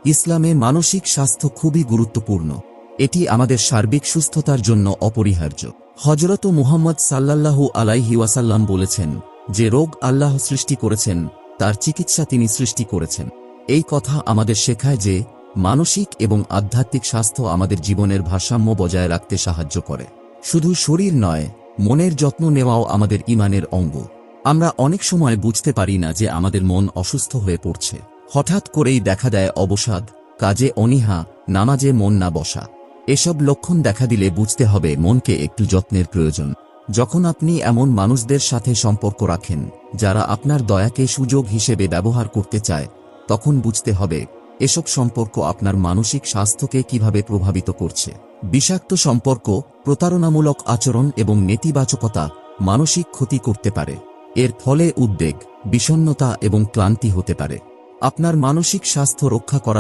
ইসলামে মানসিক স্বাস্থ্য খুবই গুরুত্বপূর্ণ। এটি আমাদের সার্বিক সুস্থতার জন্য অপরিহার্য। হযরত মুহাম্মদ সাল্লাল্লাহু আলাইহি ওয়াসাল্লাম বলেছেন, যে রোগ আল্লাহ সৃষ্টি করেছেন তার চিকিৎসা তিনি সৃষ্টি করেছেন। এই কথা আমাদের শেখায় যে মানসিক এবং আধ্যাত্মিক স্বাস্থ্য আমাদের জীবনের ভারসাম্য বজায় রাখতে সাহায্য করে। শুধু শরীর নয়, মনের যত্ন নেওয়াও আমাদের ঈমানের অঙ্গ। আমরা অনেক সময় বুঝতে পারি না যে আমাদের মন অসুস্থ হয়ে পড়ছে। হঠাৎ করেই দেখা দেয় অবসাদ, কাজে অনীহা, নামাজে মন না বসা। এসব লক্ষণ দেখা দিলে বুঝতে হবে মনকে একটু যত্নের প্রয়োজন। যখন আপনি এমন মানুষদের সাথে সম্পর্ক রাখেন যারা আপনার দয়াকে সুযোগ হিসেবে ব্যবহার করতে চায়, তখন বুঝতে হবে এসব সম্পর্ক আপনার মানসিক স্বাস্থ্যকে কিভাবে প্রভাবিত করছে। বিষাক্ত সম্পর্ক, প্রতারণামূলক আচরণ এবং নেতিবাচকতা মানসিক ক্ষতি করতে পারে। এর ফলে উদ্বেগ, বিষণ্ণতা এবং ক্লান্তি হতে পারে। আপনার মানসিক স্বাস্থ্য রক্ষা করা